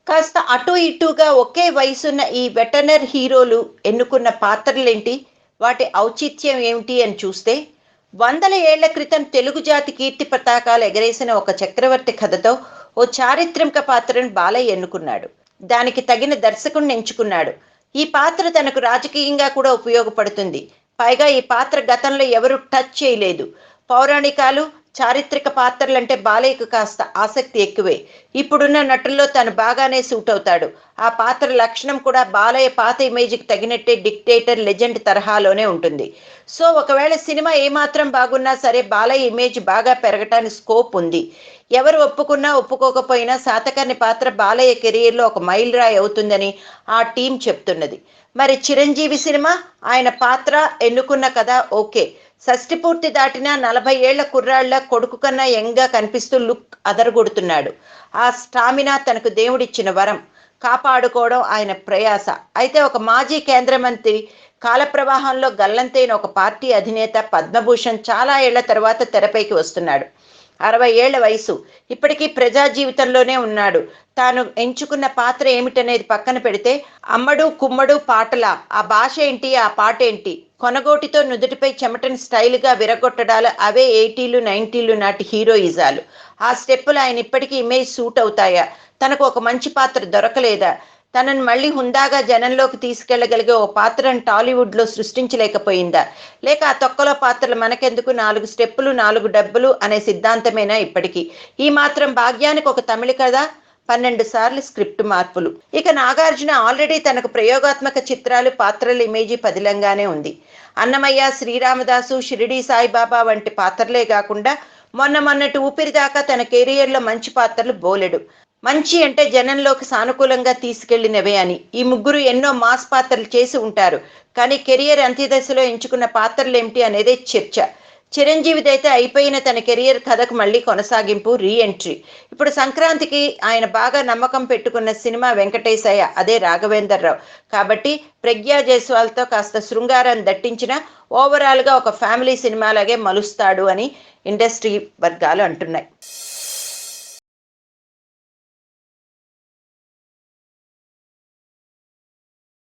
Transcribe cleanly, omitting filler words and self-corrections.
కాస్త అటు ఇటుగా ఒకే వయసున్న ఈ వెటర్నర్ హీరోలు ఎన్నుకున్న పాత్రలేంటి, వాటి ఔచిత్యం ఏమిటి అని చూస్తే, వందల ఏళ్ల క్రితం తెలుగు జాతి కీర్తి పతాకాలు ఎగరేసిన ఒక చక్రవర్తి కథతో ఓ చారిత్రక పాత్రను బాలయ్య ఎన్నుకున్నాడు. దానికి తగిన దర్శకుడిని ఎంచుకున్నాడు. ఈ పాత్ర తనకు రాజకీయంగా కూడా ఉపయోగపడుతుంది. పైగా ఈ పాత్ర గతంలో ఎవరు టచ్ చేయలేదు. పౌరాణికాలు, చారిత్రక పాత్రలంటే బాలయ్యకు కాస్త ఆసక్తి ఎక్కువే. ఇప్పుడున్న నటుల్లో తను బాగానే సూట్ అవుతాడు. ఆ పాత్ర లక్షణం కూడా బాలయ్య పాత ఇమేజ్కి తగినట్టే డిక్టేటర్, లెజెండ్ తరహాలోనే ఉంటుంది. సో ఒకవేళ సినిమా ఏమాత్రం బాగున్నా సరే బాలయ్య ఇమేజ్ బాగా పెరగటానికి స్కోప్ ఉంది. ఎవరు ఒప్పుకున్నా ఒప్పుకోకపోయినా శాతకర్ణి పాత్ర బాలయ్య కెరీర్లో ఒక మైల్ రాయి అవుతుందని ఆ టీం చెప్తున్నది. మరి చిరంజీవి సినిమా, ఆయన పాత్ర ఎన్నుకున్న కదా ఓకే. షష్టి పూర్తి దాటినా 40 ఏళ్ల కుర్రాళ్ళ కొడుకు కన్నా యంగ్గా కనిపిస్తూ లుక్ అదరగొడుతున్నాడు. ఆ స్టామినా తనకు దేవుడిచ్చిన వరం. కాపాడుకోవడం ఆయన ప్రయాస. అయితే ఒక మాజీ కేంద్ర మంత్రి కాలప్రవాహంలో గల్లంతైన ఒక పార్టీ అధినేత పద్మభూషణ్ చాలా ఏళ్ల తర్వాత తెరపైకి వస్తున్నాడు. 60 ఏళ్ల వయసు. ఇప్పటికీ ప్రజా జీవితంలోనే ఉన్నాడు. తాను ఎంచుకున్న పాత్ర ఏమిటనేది పక్కన పెడితే, అమ్మడు కుమ్మడు పాటల ఆ భాష ఏంటి, ఆ పాట ఏంటి, కొనగోటితో నుదుటిపై చెమటని స్టైల్గా విరగొట్టడాలు అవే 80లు 90లు నాటి హీరోయిజాలు. ఆ స్టెప్పులు ఆయన ఇప్పటికీ ఇమేజ్ సూట్ అవుతాయా? తనకు ఒక మంచి పాత్ర దొరకలేదా? తనను మళ్ళీ హుందాగా జనంలోకి తీసుకెళ్లగలిగే ఓ పాత్రను టాలీవుడ్లో సృష్టించలేకపోయిందా? లేక ఆ తొక్కలో పాత్రలు మనకెందుకు, 4 స్టెప్పులు 4 డబ్బులు అనే సిద్ధాంతమేనా ఇప్పటికీ? ఈ మాత్రం భాగ్యానికి ఒక తమిళ కథ, 12 సార్లు స్క్రిప్ట్ మార్పులు. ఇక నాగార్జున ఆల్రెడీ తనకు ప్రయోగాత్మక చిత్రాలు, పాత్రల ఇమేజీ పదిలంగానే ఉంది. అన్నమయ్య, శ్రీరామదాసు, షిరిడి సాయిబాబా వంటి పాత్రలే కాకుండా మొన్నటి ఊపిరి దాకా తన కెరియర్లో మంచి పాత్రలు బోలెడు. మంచి అంటే జనంలోకి సానుకూలంగా తీసుకెళ్లినవే అని. ఈ ముగ్గురు ఎన్నో మాస్ పాత్రలు చేసి ఉంటారు. కానీ కెరియర్ అంత్యదశలో ఎంచుకున్న పాత్రలేమిటి అనేదే చర్చ. చిరంజీవిదైతే అయిపోయిన తన కెరియర్ కథకు మళ్ళీ కొనసాగింపు, రీ ఎంట్రీ. ఇప్పుడు సంక్రాంతికి ఆయన బాగా నమ్మకం పెట్టుకున్న సినిమా వెంకటేశయ్య, అదే రాఘవేంద్రరావు. కాబట్టి ప్రజ్ఞా జైస్వాల్తో కాస్త శృంగారాన్ని దట్టించిన ఓవరాల్గా ఒక ఫ్యామిలీ సినిమాలాగే మలుస్తాడు అని ఇండస్ట్రీ వర్గాలు అంటున్నాయి.